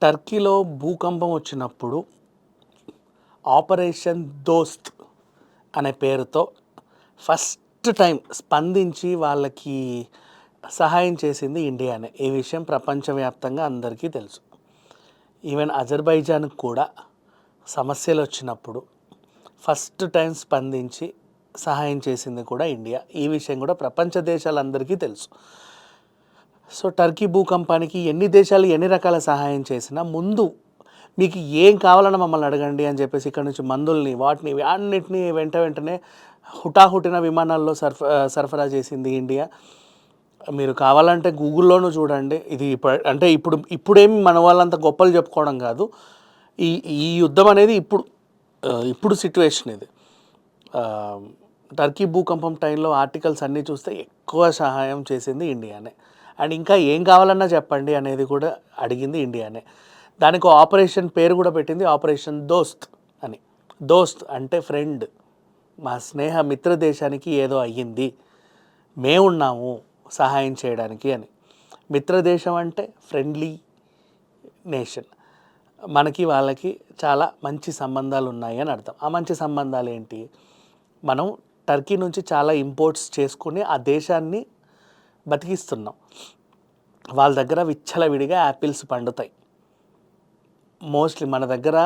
టర్కీలో భూకంపం వచ్చినప్పుడు ఆపరేషన్ దోస్త్ అనే పేరుతో ఫస్ట్ టైం స్పందించి వాళ్ళకి సహాయం చేసింది ఇండియానే. ఈ విషయం ప్రపంచవ్యాప్తంగా అందరికీ తెలుసు. ఈవెన్ అజర్బైజాన్కి కూడా సమస్యలు వచ్చినప్పుడు ఫస్ట్ టైం స్పందించి సహాయం చేసింది కూడా ఇండియా. ఈ విషయం కూడా ప్రపంచ దేశాలందరికీ తెలుసు. సో టర్కీ భూకంపానికి ఎన్ని దేశాలు ఎన్ని రకాల సహాయం చేసినా ముందు మీకు ఏం కావాలన్నా మమ్మల్ని అడగండి అని చెప్పేసి ఇక్కడ నుంచి మందుల్ని వాటిని అన్నిటినీ వెంటనే హుటాహుటిన విమానాల్లో సరఫరా చేసింది ఇండియా. మీరు కావాలంటే గూగుల్లోనూ చూడండి. ఇది ఇప్పుడేమి మన వాళ్ళంత గొప్పలు చెప్పుకోవడం కాదు. ఈ ఈ యుద్ధం అనేది ఇప్పుడు సిట్యువేషన్ ఇది. టర్కీ భూకంపం టైంలో ఆర్టికల్స్ అన్నీ చూస్తే ఎక్కువ సహాయం చేసింది ఇండియానే. అండ్ ఇంకా ఏం కావాలన్నా చెప్పండి అనేది కూడా అడిగింది ఇండియానే. దానికి ఆపరేషన్ పేరు కూడా పెట్టింది ఆపరేషన్ దోస్త్ అని. దోస్త్ అంటే ఫ్రెండ్, మా స్నేహ మిత్ర దేశానికి ఏదో అయ్యింది, మేమున్నాము సహాయం చేయడానికి అని. మిత్రదేశం అంటే ఫ్రెండ్లీ నేషన్. మనకి వాళ్ళకి చాలా మంచి సంబంధాలు ఉన్నాయి అని అర్థం. ఆ మంచి సంబంధాలు ఏంటి? మనం టర్కీ నుంచి చాలా ఇంపోర్ట్స్ చేసుకుని ఆ దేశాన్ని బతికిస్తున్నాం. వాళ్ళ దగ్గర విచ్చలవిడిగా యాపిల్స్ పండుతాయి. మోస్ట్లీ మన దగ్గర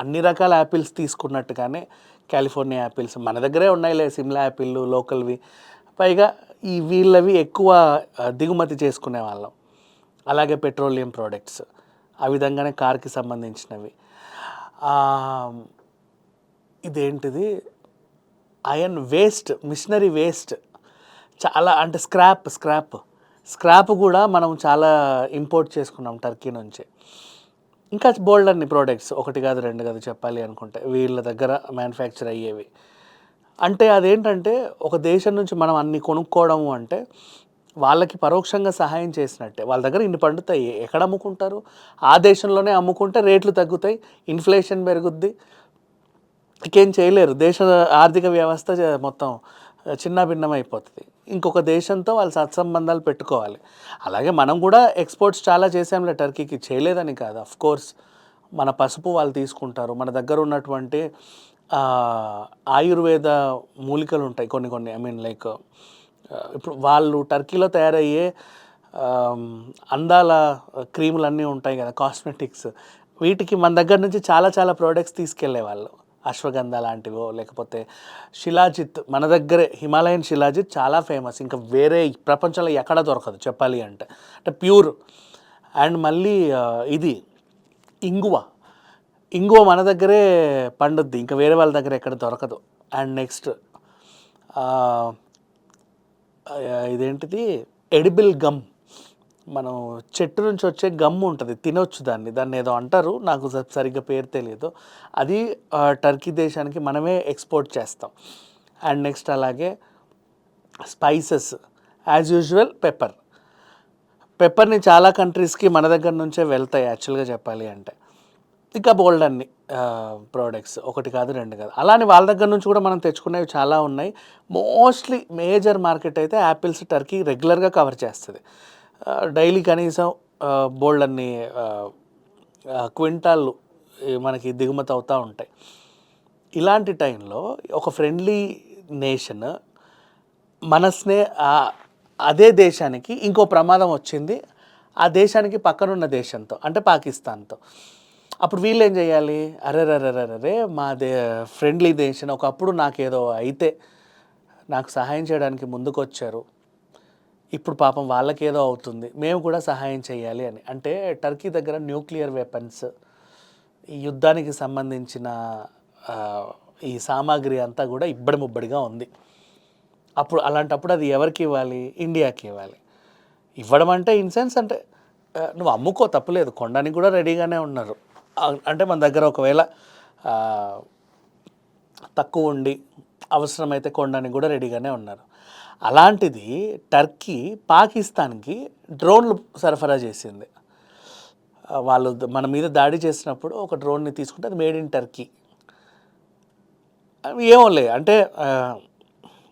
అన్ని రకాల యాపిల్స్ తీసుకున్నట్టుగానే కాలిఫోర్నియా యాపిల్స్ మన దగ్గరే ఉన్నాయిలే, సిమ్లా యాపిల్ లోకల్వి. పైగా వీళ్ళవి ఎక్కువ దిగుమతి చేసుకునే వాళ్ళం. అలాగే పెట్రోలియం ప్రోడక్ట్స్, ఆ విధంగానే కార్కి సంబంధించినవి. ఇదేంటిది ఐరన్ వేస్ట్, మిషనరీ వేస్ట్ చాలా, అంటే స్క్రాప్ కూడా మనం చాలా ఇంపోర్ట్ చేసుకున్నాం టర్కీ నుంచి. ఇంకా బోల్డ్ అన్ని ప్రోడక్ట్స్, ఒకటి కాదు రెండు కాదు చెప్పాలి అనుకుంటే వీళ్ళ దగ్గర మ్యానుఫ్యాక్చర్ అయ్యేవి. అంటే అదేంటంటే ఒక దేశం నుంచి మనం అన్ని కొనుక్కోవడము అంటే వాళ్ళకి పరోక్షంగా సహాయం చేసినట్టే. వాళ్ళ దగ్గర ఇన్ని పండుతాయి, ఎక్కడ అమ్ముకుంటారు? ఆ దేశంలోనే అమ్ముకుంటే రేట్లు తగ్గుతాయి, ఇన్ఫ్లేషన్ పెరుగుద్ది, ఇంకేం చేయలేరు. దేశ ఆర్థిక వ్యవస్థ మొత్తం చిన్న భిన్నమైపోతుంది. ఇంకొక దేశంతో వాళ్ళు సత్సంబంధాలు పెట్టుకోవాలి. అలాగే మనం కూడా ఎక్స్పోర్ట్స్ చాలా చేసాంలే టర్కీకి, చేయలేదని కాదు. కోర్స్ మన పసుపు వాళ్ళు తీసుకుంటారు. మన దగ్గర ఉన్నటువంటి ఆయుర్వేద మూలికలు ఉంటాయి కొన్ని లైక్ ఇప్పుడు వాళ్ళు టర్కీలో తయారయ్యే అందాల క్రీములన్నీ ఉంటాయి కదా, కాస్మెటిక్స్, వీటికి మన దగ్గర నుంచి చాలా ప్రోడక్ట్స్ తీసుకెళ్లే వాళ్ళు. అశ్వగంధ లాంటివో, లేకపోతే శిలాజిత్, మన దగ్గరే హిమాలయన్ శిలాజిత్ చాలా ఫేమస్, ఇంకా వేరే ప్రపంచంలో ఎక్కడ దొరకదు చెప్పాలి అంటే ప్యూర్. అండ్ మళ్ళీ ఇది ఇంగువ మన దగ్గరే పండుద్ది, ఇంకా వేరే వాళ్ళ దగ్గర ఎక్కడ దొరకదు. అండ్ నెక్స్ట్ ఇదేంటిది ఎడిబుల్ గమ్, మనం చెట్టు నుంచి వచ్చే గమ్ ఉంటుంది, తినొచ్చు దాన్ని ఏదో అంటారు, నాకు సరిగ్గా పేరు తెలియదు. అది టర్కీ దేశానికి మనమే ఎక్స్పోర్ట్ చేస్తాం. అండ్ నెక్స్ట్ అలాగే స్పైసెస్, యాజ్ యూజువల్ పెప్పర్ని చాలా కంట్రీస్కి మన దగ్గర నుంచే వెళ్తాయి యాక్చువల్గా చెప్పాలి అంటే. ఇంకా బోల్డ్ అన్ని ప్రోడక్ట్స్, ఒకటి కాదు రెండు కాదు. అలానే వాళ్ళ దగ్గర నుంచి కూడా మనం తెచ్చుకునేవి చాలా ఉన్నాయి. మోస్ట్లీ మేజర్ మార్కెట్ అయితే యాపిల్స్ టర్కీ రెగ్యులర్గా కవర్ చేస్తుంది. డైలీ కనీసం బోల్డ్ అన్ని క్వింటాళ్ళు మనకి దిగుమతి అవుతూ ఉంటాయి. ఇలాంటి టైంలో ఒక ఫ్రెండ్లీ నేషన్ అదే దేశానికి ఇంకో ప్రమాదం వచ్చింది, ఆ దేశానికి పక్కనున్న దేశంతో అంటే పాకిస్తాన్తో. అప్పుడు వీళ్ళు ఏం చేయాలి? అరే మా ఫ్రెండ్లీ దేశం ఒకప్పుడు నాకేదో అయితే నాకు సహాయం చేయడానికి ముందుకు వచ్చారు, ఇప్పుడు పాపం వాళ్ళకేదో అవుతుంది, మేము కూడా సహాయం చేయాలి అని. అంటే టర్కీ దగ్గర న్యూక్లియర్ వెపన్స్, ఈ యుద్ధానికి సంబంధించిన ఈ సామాగ్రి అంతా కూడా ముబ్బడిగా ఉంది. అలాంటప్పుడు అది ఎవరికి ఇవ్వాలి? ఇండియాకి ఇవ్వాలి. ఇవ్వడం అంటే ఇన్ సెన్స్ అంటే నువ్వు అమ్ముకో, తప్పులేదు, కొనడానికి కూడా రెడీగానే ఉన్నారు. అంటే మన దగ్గర ఒకవేళ తక్కువ ఉండి అవసరమైతే కొనడానికి కూడా రెడీగానే ఉన్నారు. అలాంటిది టర్కీ పాకిస్తాన్కి డ్రోన్లు సరఫరా చేసింది. వాళ్ళు మన మీద దాడి చేసినప్పుడు ఒక డ్రోన్ని తీసుకుంటే అది మేడ్ ఇన్ టర్కీ. ఏమోలే, అంటే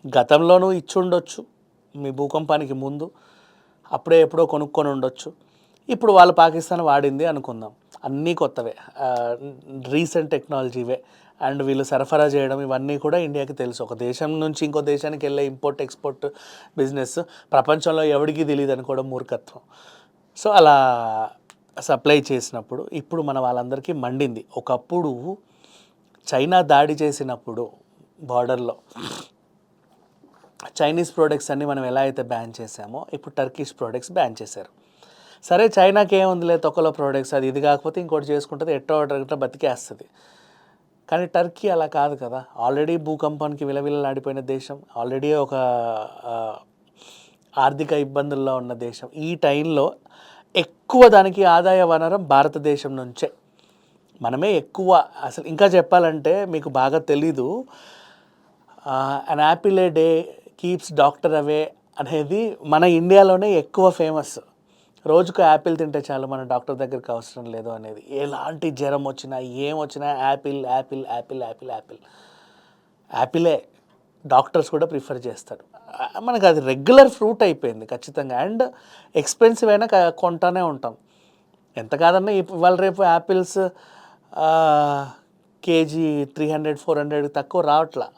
గతంలోనూ ఇచ్చి ఉండొచ్చు, మీ భూకంపానికి ముందు ఎప్పుడో కొనుక్కొని ఉండొచ్చు. ఇప్పుడు వాళ్ళు పాకిస్తాన్ వాడింది అనుకుందాం. అన్నీ కొత్తవే, రీసెంట్ టెక్నాలజీవే. అండ్ వీళ్ళు సరఫరా చేయడం ఇవన్నీ కూడా ఇండియాకి తెలుసు. ఒక దేశం నుంచి ఇంకో దేశానికి వెళ్ళే ఇంపోర్ట్ ఎక్స్పోర్ట్ బిజినెస్ ప్రపంచంలో ఎవడికి తెలియదు అనుకోవడం మూర్ఖత్వం. సో అలా సప్లై చేసినప్పుడు ఇప్పుడు మన వాళ్ళందరికీ మండింది. ఒకప్పుడు చైనా దాడి చేసినప్పుడు బార్డర్లో చైనీస్ ప్రోడక్ట్స్ అన్నీ మనం ఎలా అయితే బ్యాన్ చేసామో ఇప్పుడు టర్కిష్ ప్రోడక్ట్స్ బ్యాన్ చేశారు. సరే చైనాకి ఏముందిలే తొక్కలో ప్రోడక్ట్స్, అది ఇది కాకపోతే ఇంకోటి చేసుకుంటుంది, ఎట్టో అట్లా బతికేస్తుంది. కానీ టర్కీ అలా కాదు కదా. ఆల్రెడీ భూకంపానికి విలవిలలాడిపోయిన దేశం, ఆల్రెడీ ఒక ఆర్థిక ఇబ్బందుల్లో ఉన్న దేశం. ఈ టైంలో ఎక్కువ దానికి ఆదాయ వనరం భారతదేశం నుంచే. మనమే ఎక్కువ. అసలు ఇంకా చెప్పాలంటే మీకు బాగా తెలీదు, an apple A day keeps doctor away అనేది మన ఇండియాలోనే ఎక్కువ ఫేమస్. రోజుకు యాపిల్ తింటే చాలు మన డాక్టర్ దగ్గరికి అవసరం లేదు అనేది. ఎలాంటి జ్వరం వచ్చినా ఏమొచ్చినా apple apple apple apple apple యాపిలే డాక్టర్స్ కూడా ప్రిఫర్ చేస్తారు. మనకు అది రెగ్యులర్ ఫ్రూట్ అయిపోయింది ఖచ్చితంగా. అండ్ ఎక్స్పెన్సివ్ అయినా కొంటానే ఉంటాం. ఎంత కాదన్నా ఇవాళ రేపు యాపిల్స్ కేజీ 300-400 తక్కువ రావట్లా,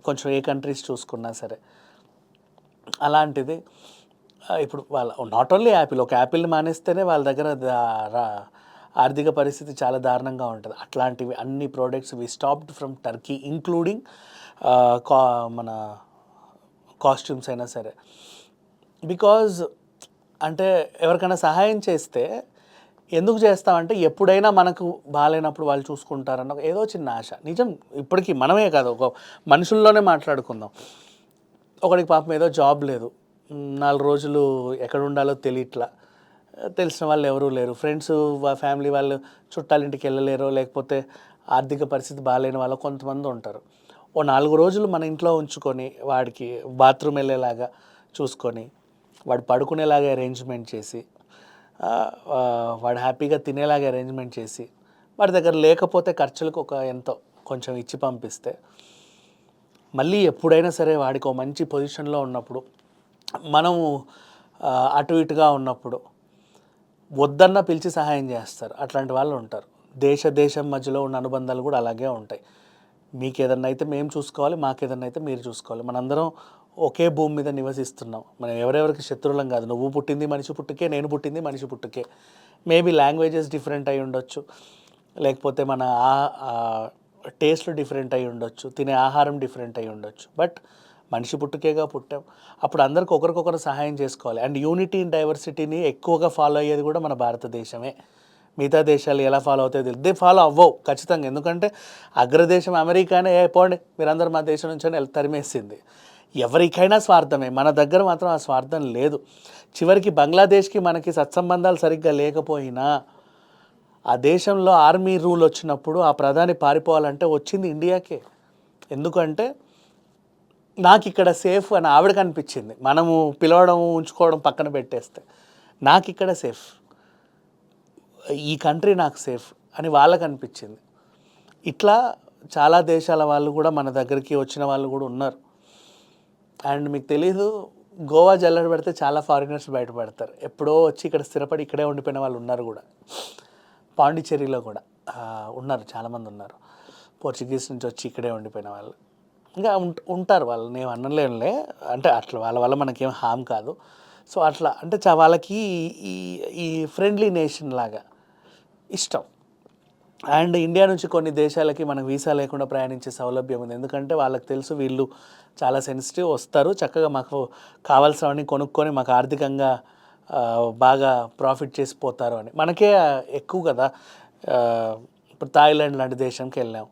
కొంచెం ఏ కంట్రీస్ చూసుకున్నా సరే. అలాంటిది ఇప్పుడు వాళ్ళ నాట్ ఓన్లీ యాపిల్, ఒక యాపిల్ని మానేస్తేనే వాళ్ళ దగ్గర ఆర్థిక పరిస్థితి చాలా దారుణంగా ఉంటుంది. అట్లాంటివి అన్ని products we stopped from Turkey, including మన కాస్ట్యూమ్స్ అయినా సరే. బికాజ్ అంటే ఎవరికైనా సహాయం చేస్తే ఎందుకు చేస్తామంటే ఎప్పుడైనా మనకు బాగాలేనప్పుడు వాళ్ళు చూసుకుంటారన్న ఏదో చిన్న ఆశ. నిజం, ఇప్పటికీ మనమే కాదు, ఒక మనుషుల్లోనే మాట్లాడుకుందాం. ఒకడికి పాపం ఏదో జాబ్ లేదు, 4 రోజులు ఎక్కడ ఉండాలో తెలియట్లా, తెలిసిన వాళ్ళు ఎవరూ లేరు, ఫ్రెండ్స్ ఫ్యామిలీ వాళ్ళు చుట్టాలింటికి వెళ్ళలేరు, లేకపోతే ఆర్థిక పరిస్థితి బాగాలేని వాళ్ళు కొంతమంది ఉంటారు. ఓ 4 రోజులు మన ఇంట్లో ఉంచుకొని వాడికి బాత్రూమ్ వెళ్ళేలాగా చూసుకొని, వాడు పడుకునేలాగా అరేంజ్మెంట్ చేసి, వాడు హ్యాపీగా తినేలాగా అరేంజ్మెంట్ చేసి, వాడి దగ్గర లేకపోతే ఖర్చులకు ఒక ఎంతో కొంచెం ఇచ్చి పంపిస్తే, మళ్ళీ ఎప్పుడైనా సరే వాడికి ఒక మంచి పొజిషన్లో ఉన్నప్పుడు, మనము అటు ఇటుగా ఉన్నప్పుడు వద్దన్న పిలిచి సహాయం చేస్తారు. అట్లాంటి వాళ్ళు ఉంటారు. దేశం మధ్యలో ఉన్న అనుబంధాలు కూడా అలాగే ఉంటాయి. మీకు ఏదన్నా అయితే మేము చూసుకోవాలి, మాకు ఏదన్నా అయితే మీరు చూసుకోవాలి. మనందరం ఒకే భూమి మీద నివసిస్తున్నాం. మనం ఎవరెవరికి శత్రువులం కాదు. నువ్వు పుట్టింది మనిషి పుట్టుకే, నేను పుట్టింది మనిషి పుట్టుకే. మేబీ లాంగ్వేజెస్ డిఫరెంట్ అయి ఉండొచ్చు, లేకపోతే మన టేస్ట్లు డిఫరెంట్ అయి ఉండొచ్చు, తినే ఆహారం డిఫరెంట్ అయి ఉండొచ్చు, బట్ మనిషి పుట్టుకేగా పుట్టాం. అప్పుడు అందరికి ఒకరికొకరు సహాయం చేసుకోవాలి. అండ్ యూనిటీ ఇన్ డైవర్సిటీని ఎక్కువగా ఫాలో అయ్యేది కూడా మన భారతదేశమే. మిగతా దేశాలు ఎలా ఫాలో అవుతాయో తెలియదు, దే ఫాలో అవ్వవు ఖచ్చితంగా. ఎందుకంటే అగ్రదేశం అమెరికానే పోండి మీరందరూ మా దేశం నుంచి తరిమేసింది. ఎవరికైనా స్వార్థమే, మన దగ్గర మాత్రం ఆ స్వార్థం లేదు. చివరికి బంగ్లాదేశ్కి మనకి సత్సంబంధాలు సరిగ్గా లేకపోయినా ఆ దేశంలో ఆర్మీ రూల్ వచ్చినప్పుడు ఆ ప్రధాని పారిపోవాలంటే వచ్చింది ఇండియాకే. ఎందుకంటే నాకు ఇక్కడ సేఫ్ అని ఆవిడకి అనిపించింది. మనము పిలవడం ఉంచుకోవడం పక్కన పెట్టేస్తే నాకు ఇక్కడ సేఫ్, ఈ కంట్రీ నాకు సేఫ్ అని వాళ్ళకి అనిపించింది. ఇట్లా చాలా దేశాల వాళ్ళు కూడా మన దగ్గరికి వచ్చిన వాళ్ళు కూడా ఉన్నారు. అండ్ మీకు తెలీదు, గోవా జల్లెడ పెడితే చాలా ఫారినర్స్ బయటపడతారు. ఎప్పుడో వచ్చి ఇక్కడ స్థిరపడి ఇక్కడే ఉండిపోయిన వాళ్ళు ఉన్నారు కూడా. పాండిచ్చేరిలో కూడా ఉన్నారు, చాలామంది ఉన్నారు. పోర్చుగీస్ నుంచి వచ్చి ఇక్కడే ఉండిపోయిన వాళ్ళు ఇంకా ఉంటారు. వాళ్ళు నేను అనలేనులే, అంటే అట్లా వాళ్ళ వల్ల మనకేం హామ్ కాదు. సో అట్లా అంటే వాళ్ళకి ఈ ఫ్రెండ్లీ నేషన్ లాగా ఇష్టం. అండ్ ఇండియా నుంచి కొన్ని దేశాలకి మనకు వీసా లేకుండా ప్రయాణించే సౌలభ్యం ఉంది. ఎందుకంటే వాళ్ళకి తెలుసు వీళ్ళు చాలా సెన్సిటివ్, వస్తారు చక్కగా మాకు కావాల్సినవన్నీ కొనుక్కొని మాకు ఆర్థికంగా బాగా ప్రాఫిట్ చేసిపోతారు అని. మనకే ఎక్కువ కదా. ఇప్పుడు థాయిలాండ్ లాంటి దేశంకి వెళ్ళాం,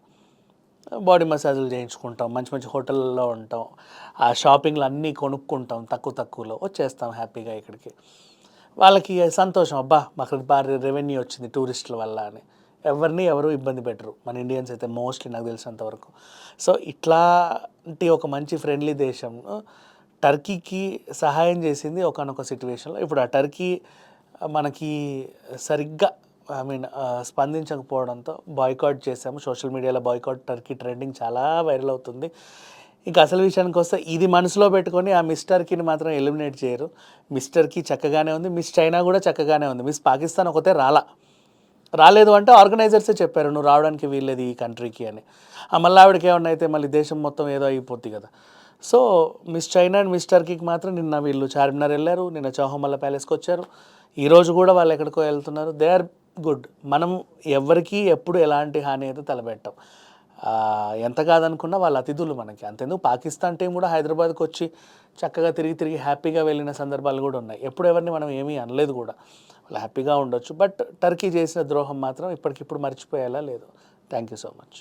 బాడీ మసాజులు చేయించుకుంటాం, మంచి మంచి హోటల్లో ఉంటాం, ఆ షాపింగ్లు అన్నీ కొనుక్కుంటాం, తక్కువలో వచ్చేస్తాం హ్యాపీగా ఇక్కడికి. వాళ్ళకి సంతోషం, అబ్బా మాకు బాగా రెవెన్యూ వచ్చింది టూరిస్టుల వల్ల అని. ఎవరు ఇబ్బంది పెట్టరు మన ఇండియన్స్ అయితే మోస్ట్లీ, నాకు తెలిసినంతవరకు. సో ఇట్లాంటి ఒక మంచి ఫ్రెండ్లీ దేశం టర్కీకి సహాయం చేసింది ఒకానొక సిచ్యువేషన్లో. ఇప్పుడు ఆ టర్కీ మనకి సరిగ్గా స్పందించకపోవడంతో బాయ్కాట్ చేసాము. సోషల్ మీడియాలో బాయ్కాట్ టర్కీ ట్రెండింగ్ చాలా వైరల్ అవుతుంది. ఇంకా అసలు విషయానికి వస్తే ఇది మనసులో పెట్టుకొని ఆ మిస్ టర్కీని మాత్రం ఎలిమినేట్ చేయరు. మిస్ టర్కీ చక్కగానే ఉంది, మిస్ చైనా కూడా చక్కగానే ఉంది, మిస్ పాకిస్తాన్ ఒకతే రాలా. రాలేదు అంటే ఆర్గనైజర్సే చెప్పారు నువ్వు రావడానికి వీల్లేదు ఈ కంట్రీకి అని. మళ్ళీ ఆవిడకి ఏమన్నా అయితే మళ్ళీ దేశం మొత్తం ఏదో అయిపోద్ది కదా. So miss China and miss టర్కీకి మాత్రం నిన్న వీళ్ళు చార్మినార్ వెళ్ళారు, నిన్న చౌహమల్ల ప్యాలెస్కి వచ్చారు, ఈరోజు కూడా వాళ్ళు ఎక్కడికో వెళ్తున్నారు. They are good. మనం ఎవరికి ఎప్పుడు ఎలాంటి హాని అయితే తలపెట్టాం. ఎంత కాదనుకున్నా వాళ్ళ అతిథులు మనకి. అంతెందుకు పాకిస్తాన్ టీం కూడా హైదరాబాద్కి వచ్చి చక్కగా తిరిగి తిరిగి హ్యాపీగా వెళ్ళిన సందర్భాలు కూడా ఉన్నాయి. ఎప్పుడు ఎవరిని మనం ఏమీ అనలేదు కూడా. వాళ్ళు హ్యాపీగా ఉండొచ్చు. బట్ టర్కీ చేసిన ద్రోహం మాత్రం ఇప్పటికిప్పుడు మర్చిపోయేలా లేదు. Thank you so much.